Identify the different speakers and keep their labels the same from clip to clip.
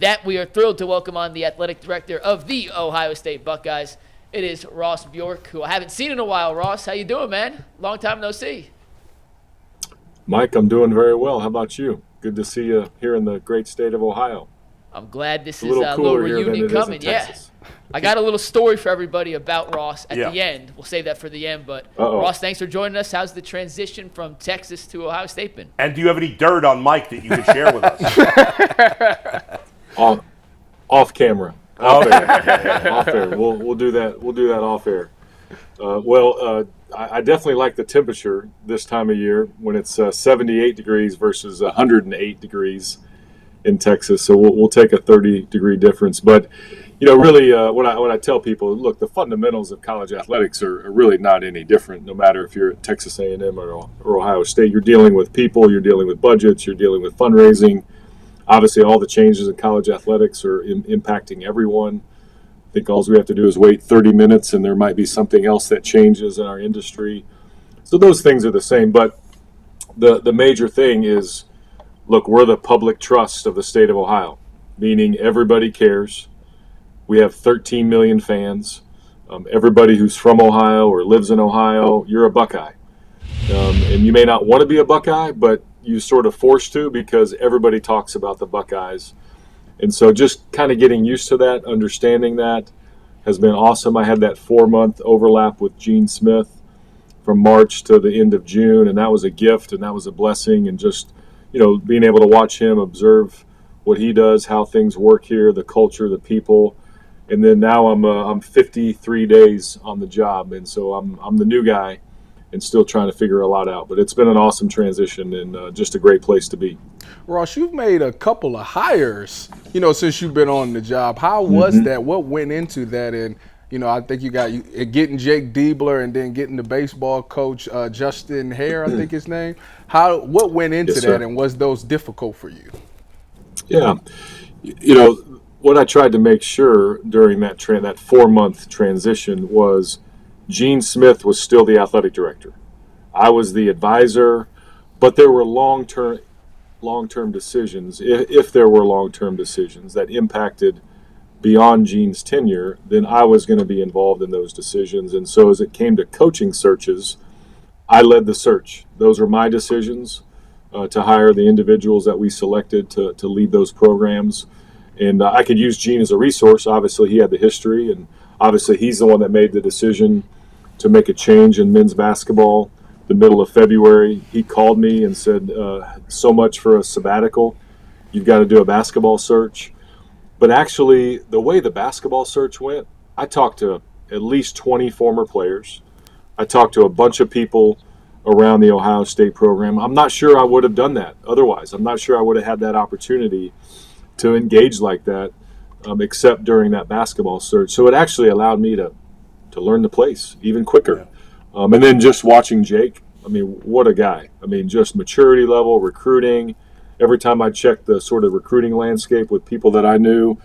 Speaker 1: that, we are thrilled to welcome on the athletic director of the Ohio State Buckeyes. It is Ross Bjork, who I haven't seen in a while. Ross, how you doing, man? Long time no see.
Speaker 2: Mike, I'm doing very well. How about you? Good to see you here in the great state of Ohio.
Speaker 1: I'm glad this
Speaker 2: a
Speaker 1: is a little reunion coming.
Speaker 2: Yeah.
Speaker 1: I got a little story for everybody about Ross at the end. We'll save that for the end. But Ross, thanks for joining us. How's the transition from Texas to Ohio State been?
Speaker 3: And do you have any dirt on Mike that you can share with us?
Speaker 2: Off camera. Off air. Off air. We'll do that. We'll do that off air. I definitely like the temperature this time of year when it's 78 degrees versus 108 degrees in Texas. So we'll take a 30-degree difference. But really, when I tell people, look, the fundamentals of college athletics are really not any different. No matter if you're at Texas A&M or Ohio State, you're dealing with people, you're dealing with budgets, you're dealing with fundraising. Obviously, all the changes in college athletics are impacting everyone. I think all we have to do is wait 30 minutes, and there might be something else that changes in our industry. So those things are the same. But the major thing is, look, we're the public trust of the state of Ohio, meaning everybody cares. We have 13 million fans. Everybody who's from Ohio or lives in Ohio, you're a Buckeye. And you may not want to be a Buckeye, but you sort of forced to because everybody talks about the Buckeyes. And so just kind of getting used to that, understanding that has been awesome. I had that 4-month overlap with Gene Smith from March to the end of June, and that was a gift and that was a blessing. And just, being able to watch him, observe what he does, how things work here, the culture, the people. And then now I'm 53 days on the job, and so I'm the new guy and still trying to figure a lot out. But it's been an awesome transition and just a great place to be.
Speaker 4: Ross, you've made a couple of hires, since you've been on the job. How was that? What went into that? And, I think you got getting Jake Diebler and then getting the baseball coach, Justin Hare, I think his name. What went into that, and was those difficult for you?
Speaker 2: Yeah. What I tried to make sure during that 4-month transition was Gene Smith was still the athletic director. I was the advisor, but there were long-term decisions, if there were long-term decisions that impacted beyond Gene's tenure, then I was going to be involved in those decisions. And so as it came to coaching searches, I led the search. Those were my decisions to hire the individuals that we selected to lead those programs. And I could use Gene as a resource. Obviously, he had the history, and obviously he's the one that made the decision to make a change in men's basketball the middle of February. He called me and said, so much for a sabbatical. You've got to do a basketball search. But actually, the way the basketball search went, I talked to at least 20 former players. I talked to a bunch of people around the Ohio State program. I'm not sure I would have done that otherwise. I'm not sure I would have had that opportunity to engage like that, except during that basketball search. So it actually allowed me to learn the place even quicker. And then just watching Jake, what a guy. Just maturity level, recruiting. Every time I checked the sort of recruiting landscape with people that I knew,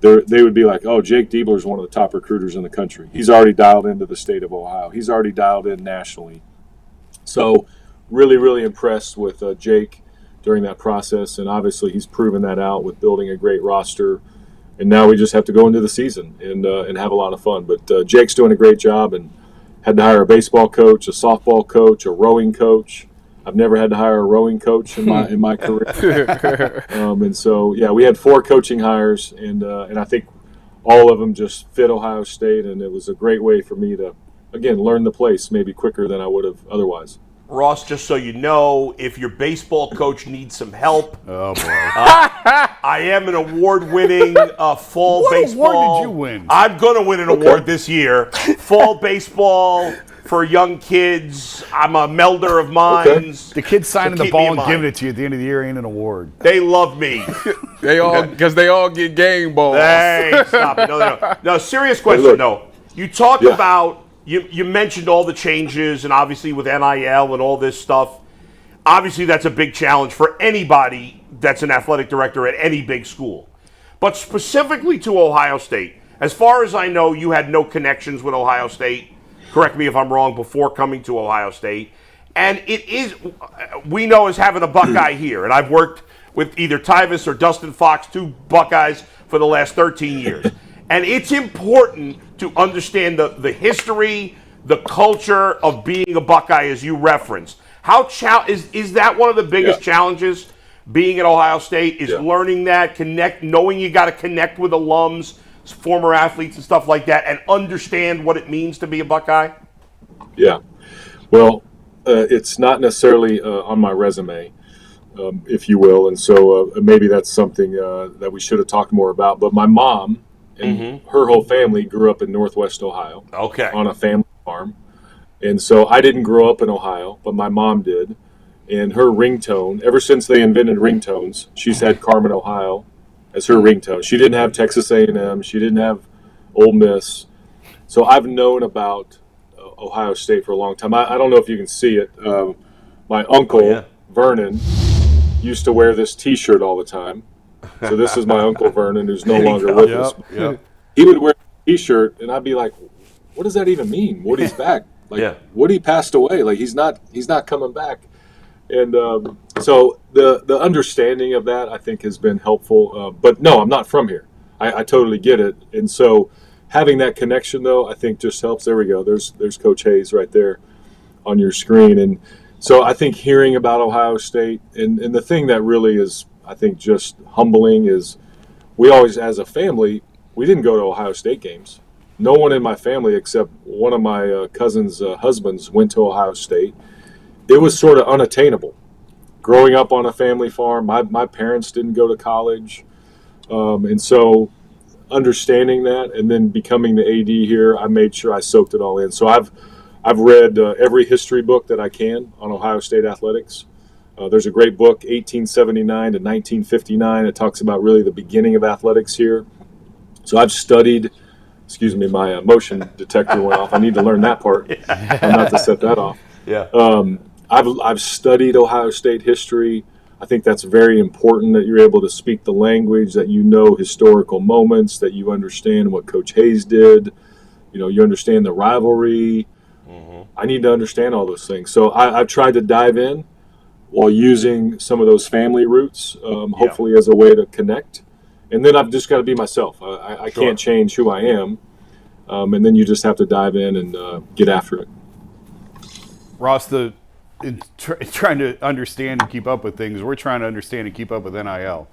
Speaker 2: they would be like, oh, Jake Diebler is one of the top recruiters in the country. He's already dialed into the state of Ohio. He's already dialed in nationally. So really, really impressed with Jake during that process. And obviously he's proven that out with building a great roster. And now we just have to go into the season and have a lot of fun. But Jake's doing a great job, and had to hire a baseball coach, a softball coach, a rowing coach. I've never had to hire a rowing coach in my career. And so, we had 4 coaching hires, and I think all of them just fit Ohio State, and it was a great way for me to, again, learn the place maybe quicker than I would have otherwise.
Speaker 3: Ross, just so you know, if your baseball coach needs some help,
Speaker 5: oh boy,
Speaker 3: I am an award-winning fall baseball.
Speaker 5: What award did you win?
Speaker 3: I'm going to win an award this year. Fall baseball for young kids. I'm a melder of minds.
Speaker 5: The kids signing the ball and giving it to you at the end of the year ain't an award.
Speaker 3: They love me.
Speaker 4: Because they all get game balls.
Speaker 3: Hey, stop it. No, serious question, though. You talk about, you mentioned all the changes, and obviously with NIL and all this stuff, obviously that's a big challenge for anybody that's an athletic director at any big school. But specifically to Ohio State, as far as I know, you had no connections with Ohio State. Correct me if I'm wrong, before coming to Ohio State. And it is, we know as having a Buckeye here, and I've worked with either Tyvus or Dustin Fox, two Buckeyes for the last 13 years. And it's important to understand the history, the culture of being a Buckeye, as you referenced. Is that one of the biggest challenges being at Ohio State, is learning that, knowing you got to connect with alums, former athletes and stuff like that, and understand what it means to be a Buckeye?
Speaker 2: Yeah. Well, it's not necessarily on my resume, if you will, and so maybe that's something that we should have talked more about. But my mom and her whole family grew up in Northwest Ohio on a family farm. And so I didn't grow up in Ohio, but my mom did. And her ringtone, ever since they invented ringtones, she's had Carmen, Ohio as her ringtone. She didn't have Texas A&M. She didn't have Ole Miss. So I've known about Ohio State for a long time. I don't know if you can see it. My uncle, Vernon, used to wear this T-shirt all the time. So this is my Uncle Vernon, who's no longer with us. He would wear a T-shirt, and I'd be like, what does that even mean? Woody's back. Woody passed away. Like, he's not coming back. And so the understanding of that, I think, has been helpful. But no, I'm not from here. I totally get it. And so having that connection, though, I think just helps. There we go. There's Coach Hayes right there on your screen. And so I think hearing about Ohio State, and the thing that really is, I think, just humbling is we always, as a family, we didn't go to Ohio State games. No one in my family except one of my cousin's husbands went to Ohio State. It was sort of unattainable. Growing up on a family farm, my parents didn't go to college. And so understanding that and then becoming the AD here, I made sure I soaked it all in. So I've read every history book that I can on Ohio State athletics. There's a great book, 1879 to 1959. It talks about really the beginning of athletics here. So I've studied, excuse me, my motion detector went off. I need to learn that part. I'm not to set that off. I've studied Ohio State history. I think that's very important that you're able to speak the language, that you know historical moments, that you understand what Coach Hayes did. You understand the rivalry. I need to understand all those things. So I've tried to dive in while using some of those family roots, hopefully as a way to connect. And then I've just got to be myself. I can't change who I am. And then you just have to dive in and get after it.
Speaker 5: Ross, trying to understand and keep up with things, we're trying to understand and keep up with NIL.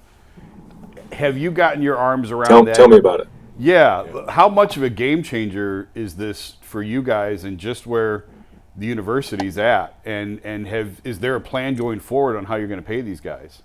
Speaker 5: Have you gotten your arms around that?
Speaker 2: Tell me about it.
Speaker 5: Yeah. How much of a game changer is this for you guys and just where the university's at? And is there a plan going forward on how you're going to pay these guys?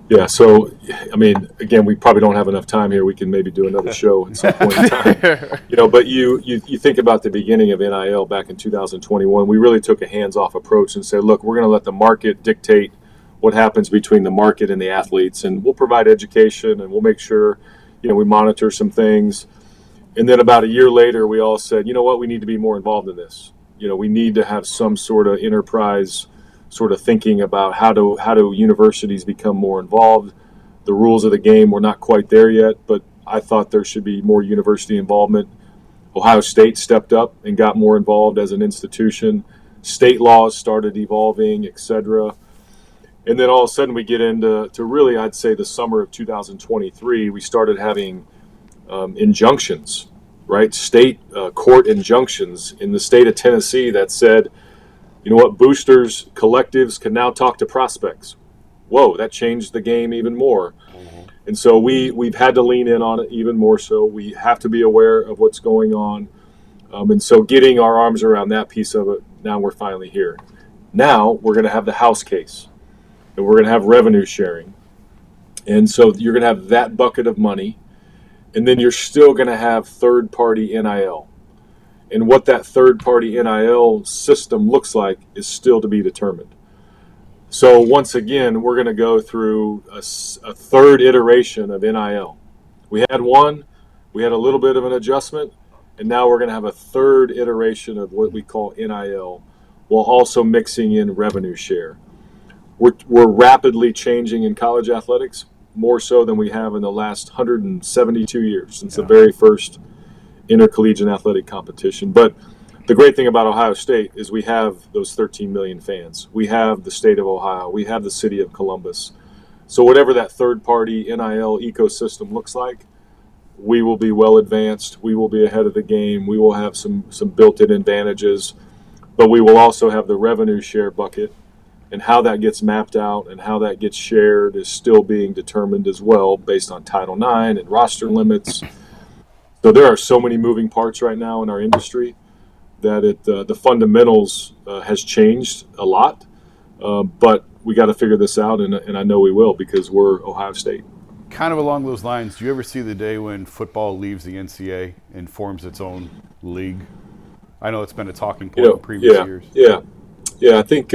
Speaker 2: Yeah, so, I mean, again, we probably don't have enough time here. We can maybe do another show at some point in time. But you think about the beginning of NIL back in 2021. We really took a hands-off approach and said, look, we're going to let the market dictate what happens between the market and the athletes, and we'll provide education, and we'll make sure, we monitor some things. And then about a year later, we all said, you know what, we need to be more involved in this. We need to have some sort of enterprise sort of thinking about how do universities become more involved. The rules of the game, we're not quite there yet, but I thought there should be more university involvement. Ohio State stepped up and got more involved as an institution. State laws started evolving, etc. And then all of a sudden we get into really, I'd say, the summer of 2023, we started having injunctions, right? State court injunctions in the state of Tennessee that said, you know what, boosters, collectives can now talk to prospects. Whoa, that changed the game even more. And so we've had to lean in on it even more so. We have to be aware of what's going on. And so getting our arms around that piece of it, now we're finally here. Now we're going to have the house case, and we're going to have revenue sharing. And so you're going to have that bucket of money, and then you're still going to have third-party NIL. And what that third-party NIL system looks like is still to be determined. So once again, we're going to go through a third iteration of NIL. We had one, we had a little bit of an adjustment, and now we're going to have a third iteration of what we call NIL, while also mixing in revenue share. We're rapidly changing in college athletics, more so than we have in the last 172 years since the very first intercollegiate athletic competition. But the great thing about Ohio State is we have those 13 million fans. We have the state of Ohio. We have the city of Columbus. So whatever that third-party NIL ecosystem looks like, we will be well advanced. We will be ahead of the game. We will have some built-in advantages, but we will also have the revenue share bucket, and how that gets mapped out and how that gets shared is still being determined as well based on Title IX and roster limits. So there are so many moving parts right now in our industry that the fundamentals has changed a lot, but we got to figure this out, and I know we will because we're Ohio State.
Speaker 5: Kind of along those lines, do you ever see the day when football leaves the NCAA and forms its own league? I know it's been a talking point in previous years.
Speaker 2: I think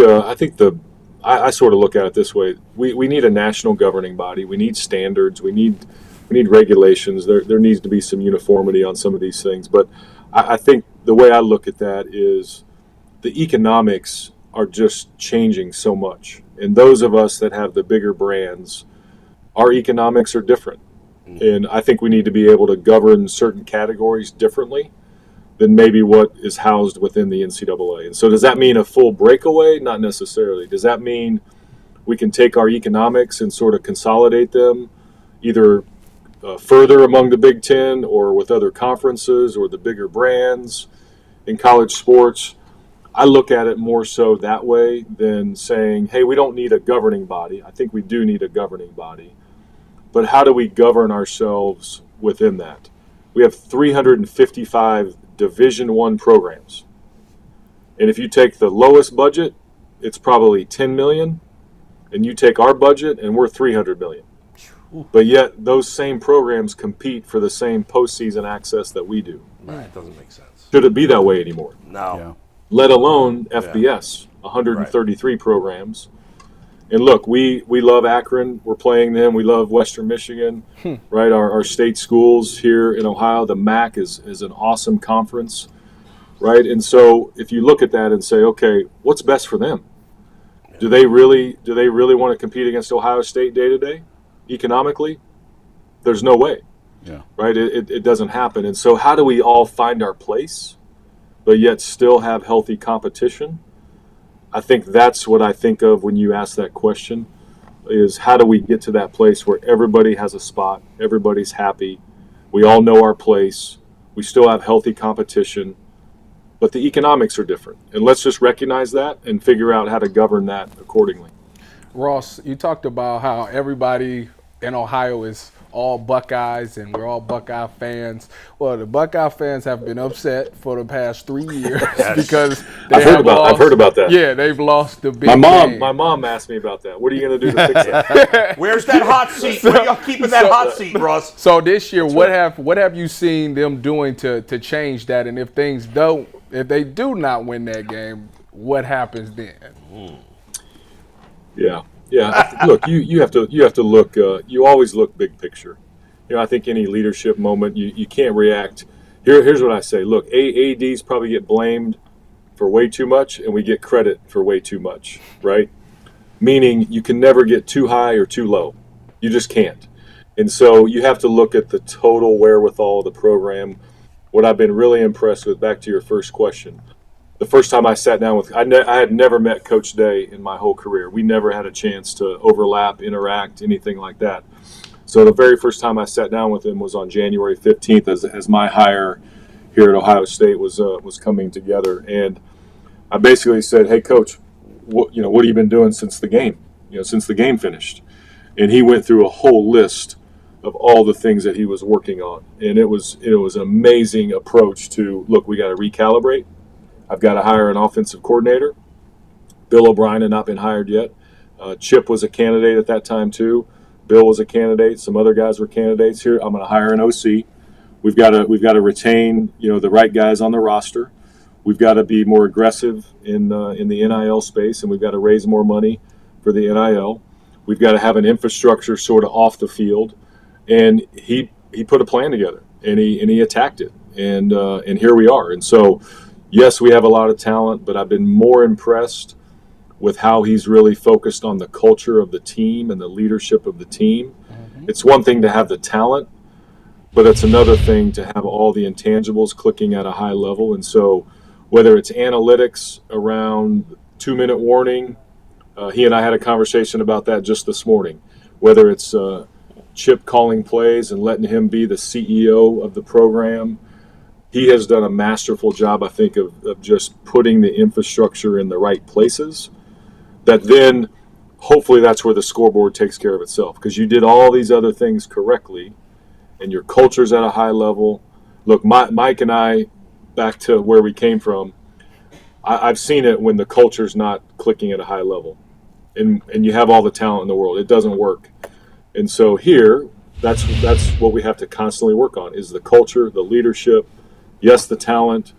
Speaker 2: I sort of look at it this way: we need a national governing body. We need standards. We need regulations. There needs to be some uniformity on some of these things. But I think the way I look at that is the economics are just changing so much, and those of us that have the bigger brands, our economics are different, and I think we need to be able to govern certain categories differently than maybe what is housed within the NCAA. And so does that mean a full breakaway? Not necessarily. Does that mean we can take our economics and sort of consolidate them either further among the Big Ten or with other conferences or the bigger brands in college sports? I look at it more so that way than saying, hey, we don't need a governing body. I think we do need a governing body. But how do we govern ourselves within that? We have 355 Division I programs. And if you take the lowest budget, it's probably $10 million. And you take our budget, and we're $300 million. But yet those same programs compete for the same postseason access that we do.
Speaker 3: Right, it doesn't make sense.
Speaker 2: Should it be that way anymore?
Speaker 3: No.
Speaker 5: Yeah.
Speaker 2: Let alone FBS, 133 programs. And look, we love Akron. We're playing them. We love Western Michigan, right? Our state schools here in Ohio, the MAC is an awesome conference, right? And so if you look at that and say, okay, what's best for them? Do they really want to compete against Ohio State day to day? Economically, there's no way, right? It doesn't happen. And so how do we all find our place, but yet still have healthy competition? I think that's what I think of when you ask that question, is how do we get to that place where everybody has a spot, everybody's happy, we all know our place, we still have healthy competition, but the economics are different. And let's just recognize that and figure out how to govern that accordingly.
Speaker 4: Ross, you talked about how everybody in Ohio is all Buckeyes and we're all Buckeye fans. Well, the Buckeye fans have been upset for the past 3 years because
Speaker 2: I've heard about that.
Speaker 4: Yeah, they've lost the big
Speaker 2: game. My mom asked me about that. What are you going to do to fix that?
Speaker 3: Where's that hot seat? Where y'all keeping that hot seat, Ross?
Speaker 4: So this year, what have you seen them doing to change that? And if they do not win that game, what happens then?
Speaker 2: Yeah. Look, you have to look. You always look big picture. I think any leadership moment, you can't react. Here's what I say. Look, ADs probably get blamed for way too much, and we get credit for way too much, right? Meaning you can never get too high or too low. You just can't. And so you have to look at the total wherewithal of the program. What I've been really impressed with, back to your first question, the first time I sat down with, I had never met Coach Day in my whole career. We never had a chance to overlap, interact, anything like that. So the very first time I sat down with him was on January 15th as my hire here at Ohio State was coming together. And I basically said, hey, Coach, what have you been doing since the game? Since the game finished. And he went through a whole list of all the things that he was working on. And it was an amazing approach to, look, we got to recalibrate. I've got to hire an offensive coordinator. Bill O'Brien had not been hired yet. Chip was a candidate at that time too. Bill was a candidate. Some other guys were candidates here. I'm going to hire an OC. We've got to retain the right guys on the roster. We've got to be more aggressive in the NIL space, and we've got to raise more money for the NIL. We've got to have an infrastructure sort of off the field. And he put a plan together, and he attacked it, and here we are. And so, yes, we have a lot of talent, but I've been more impressed with how he's really focused on the culture of the team and the leadership of the team. Mm-hmm. It's one thing to have the talent, but it's another thing to have all the intangibles clicking at a high level. And so whether it's analytics around 2-minute warning, he and I had a conversation about that just this morning. whether it's Chip calling plays and letting him be the CEO of the program. He has done a masterful job, I think, of just putting the infrastructure in the right places. That then, hopefully, that's where the scoreboard takes care of itself, because you did all these other things correctly, and your culture's at a high level. Look, Mike and I, back to where we came from, I've seen it when the culture's not clicking at a high level, and you have all the talent in the world. It doesn't work. And so here, that's what we have to constantly work on, is the culture, the leadership, yes, the talent.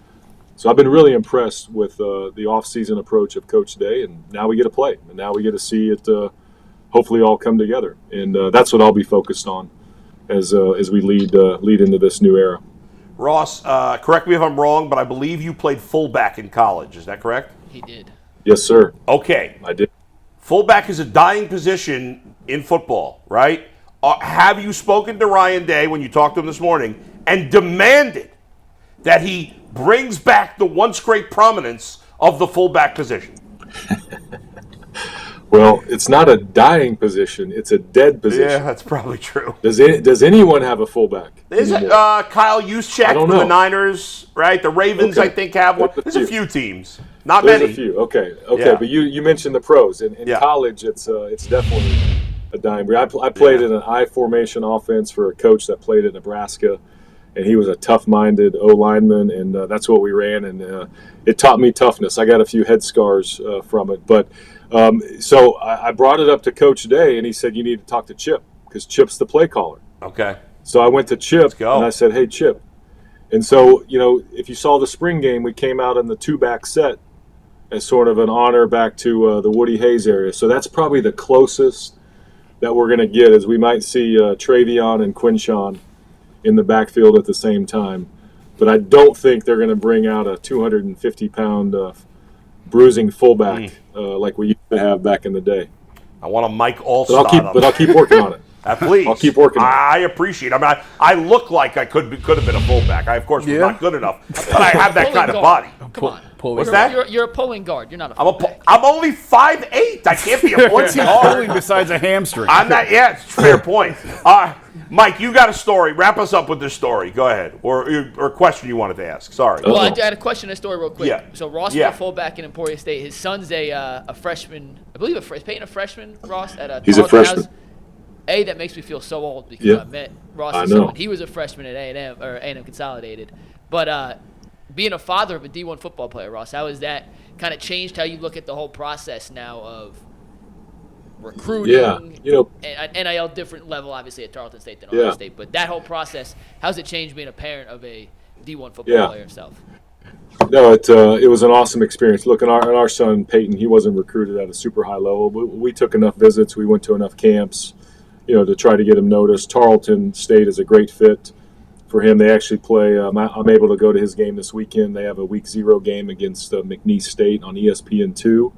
Speaker 2: So I've been really impressed with the off-season approach of Coach Day, and now we get to play, and now we get to see it hopefully all come together. And that's what I'll be focused on as we lead into this new era.
Speaker 3: Ross, correct me if I'm wrong, but I believe you played fullback in college. Is that correct?
Speaker 1: He did.
Speaker 2: Yes, sir.
Speaker 3: Okay.
Speaker 2: I did.
Speaker 3: Fullback is a dying position in football, right? Have you spoken to Ryan Day when you talked to him this morning and demanded that he brings back the once great prominence of the fullback position?
Speaker 2: Well, it's not a dying position; it's a dead position.
Speaker 3: Yeah, that's probably true.
Speaker 2: Does anyone have a fullback?
Speaker 3: There's Kyle Juszczyk from the Niners, right? The Ravens, I think, have one. There's a few teams, not many.
Speaker 2: There's a few. Okay,
Speaker 3: Yeah.
Speaker 2: but you mentioned the pros. In college, it's definitely a dying breed. I played in an I formation offense for a coach that played at Nebraska, and he was a tough-minded O lineman, and that's what we ran, and it taught me toughness. I got a few head scars from it, but so I brought it up to Coach Day, and he said, you need to talk to Chip, because Chip's the play caller.
Speaker 3: Okay.
Speaker 2: So I went to Chip, and I said, hey, Chip. And so, if you saw the spring game, we came out in the two-back set as sort of an honor back to the Woody Hayes area. So that's probably the closest that we're going to get, as we might see Travion and Quinshawn in the backfield at the same time. But I don't think they're going to bring out a 250-pound bruising fullback like we used to have back in the day.
Speaker 3: I want a Mike Allstott.
Speaker 2: But I'll keep working on it.
Speaker 3: Please.
Speaker 2: I'll keep working on it.
Speaker 3: I appreciate it. I mean, I look like I could have been a fullback. I, of course, was not good enough, but I have that kind of body.
Speaker 1: Come on.
Speaker 3: What's that?
Speaker 1: You're a pulling guard. You're not a fullback.
Speaker 3: I'm only 5'8". I can't be a point guard.
Speaker 5: Pulling besides a hamstring.
Speaker 3: I'm not. Yeah, it's a fair point. Mike, you got a story. Wrap us up with this story. Go ahead, or a question you wanted to ask. Sorry.
Speaker 1: Well, I had a question and a story real quick.
Speaker 3: Yeah.
Speaker 1: So Ross is a fullback in Emporia State. His son's a freshman. I believe is Peyton a freshman, Ross?
Speaker 2: He's a freshman.
Speaker 1: That makes me feel so old because I met Ross when he was a freshman at A&M, or A&M Consolidated. But being a father of a D1 football player, Ross, how has that kind of changed how you look at the whole process now of recruiting? And NIL, different level, obviously, at Tarleton State than Ohio State. But that whole process, how's it changed being a parent of a D1 football player himself?
Speaker 2: No, it was an awesome experience. Look, our son, Peyton, he wasn't recruited at a super high level, but we took enough visits. We went to enough camps, to try to get him noticed. Tarleton State is a great fit for him. They actually play. I'm able to go to his game this weekend. They have a Week 0 game against McNeese State on ESPN2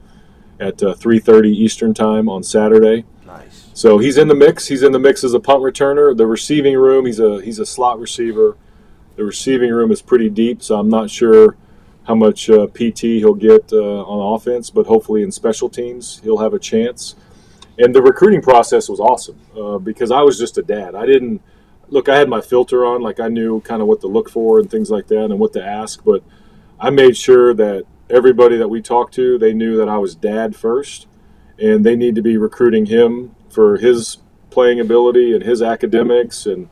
Speaker 2: at 3:30 Eastern Time on Saturday.
Speaker 3: Nice.
Speaker 2: So he's in the mix. He's in the mix as a punt returner. The receiving room, he's a slot receiver. The receiving room is pretty deep, so I'm not sure how much PT he'll get on offense, but hopefully in special teams he'll have a chance. And the recruiting process was awesome because I was just a dad. I had my filter on, like I knew kind of what to look for and things like that and what to ask, but I made sure that everybody that we talked to, they knew that I was dad first, and they need to be recruiting him for his playing ability and his academics and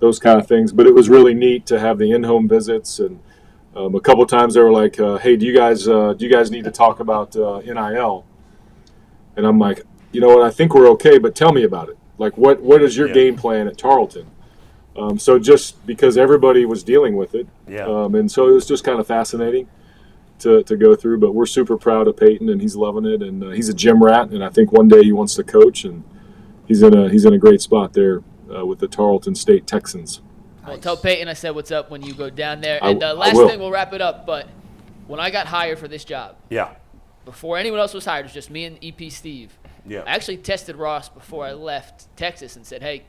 Speaker 2: those kind of things. But it was really neat to have the in-home visits, and a couple times they were like, "Hey, do you guys need to talk about NIL?" And I'm like, you know what? I think we're okay, but tell me about it. Like, what is your game plan at Tarleton? So just because everybody was dealing with it, and so it was just kind of fascinating to go through. But we're super proud of Peyton, and he's loving it, and he's a gym rat, and I think one day he wants to coach, and he's in a great spot there with the Tarleton State Texans.
Speaker 1: Well, tell Peyton I said what's up when you go down there.
Speaker 2: I
Speaker 1: And last
Speaker 2: will.
Speaker 1: thing, we'll wrap it up. But when I got hired for this job, before anyone else was hired, it was just me and EP Steve. I actually tested Ross before I left Texas and said, hey,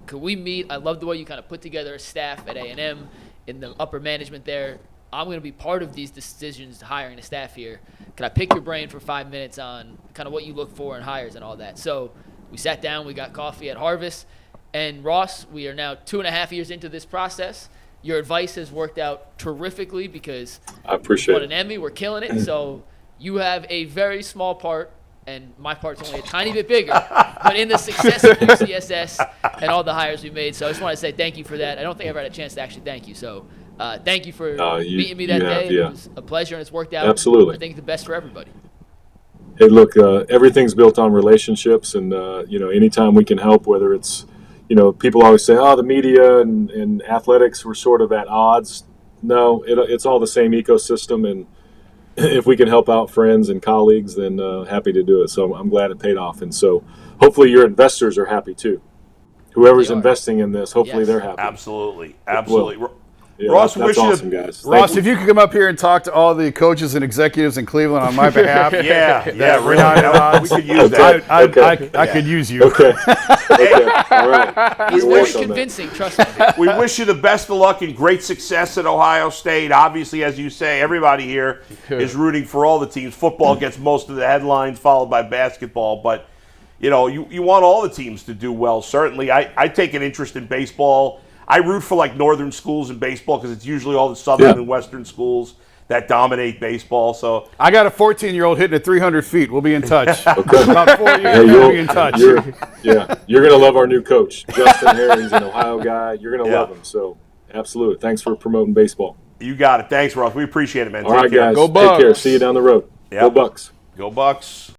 Speaker 1: could we meet? I love the way you kind of put together a staff at A&M in the upper management there. I'm going to be part of these decisions, hiring a staff here. Can I pick your brain for 5 minutes on kind of what you look for in hires and all that? So We sat down, we got coffee at Harvest. And Ross, we are now 2.5 years into this process. Your advice has worked out terrifically because
Speaker 2: I appreciate
Speaker 1: we won an Emmy, we're killing it. So you have a very small part, and my part's only a tiny bit bigger, but in the success of UCSS and all the hires we made. So I just want to say thank you for that. I don't think I ever had a chance to actually thank you. So thank you for meeting me that day. It was a pleasure, and it's worked out.
Speaker 2: Absolutely.
Speaker 1: I think the best for everybody.
Speaker 2: Hey, look, everything's built on relationships, and anytime we can help, whether it's people always say, "Oh, the media and athletics were sort of at odds." No, it's all the same ecosystem, and if we can help out friends and colleagues, then happy to do it. So I'm glad it paid off, and so hopefully your investors are happy too. Whoever's investing in this, hopefully they're happy.
Speaker 3: Absolutely.
Speaker 2: Yeah,
Speaker 3: Ross,
Speaker 2: that's awesome, guys.
Speaker 5: Ross, if you could come up here and talk to all the coaches and executives in Cleveland on my behalf.
Speaker 3: yeah,
Speaker 5: really.
Speaker 3: We could use that.
Speaker 5: I could use you.
Speaker 2: Okay. All right.
Speaker 1: He's very convincing, trust me.
Speaker 3: We wish you the best of luck and great success at Ohio State. Obviously, as you say, everybody here is rooting for all the teams. Football gets most of the headlines, followed by basketball. But, you want all the teams to do well, certainly. I take an interest in baseball. I root for northern schools in baseball because it's usually all the southern and western schools that dominate baseball. So
Speaker 5: I got a 14-year-old hitting at 300 feet. We'll be in touch.
Speaker 2: Okay.
Speaker 5: About 4 years, we'll be in touch.
Speaker 2: You're going to love our new coach, Justin Harris. He's an Ohio guy. You're going to love him. So, absolutely. Thanks for promoting baseball.
Speaker 3: You got it. Thanks, Ross. We appreciate it, man.
Speaker 2: All right, guys.
Speaker 4: Go Bucks.
Speaker 2: Take care. See you down the road.
Speaker 3: Yep.
Speaker 2: Go Bucks.
Speaker 3: Go Bucks.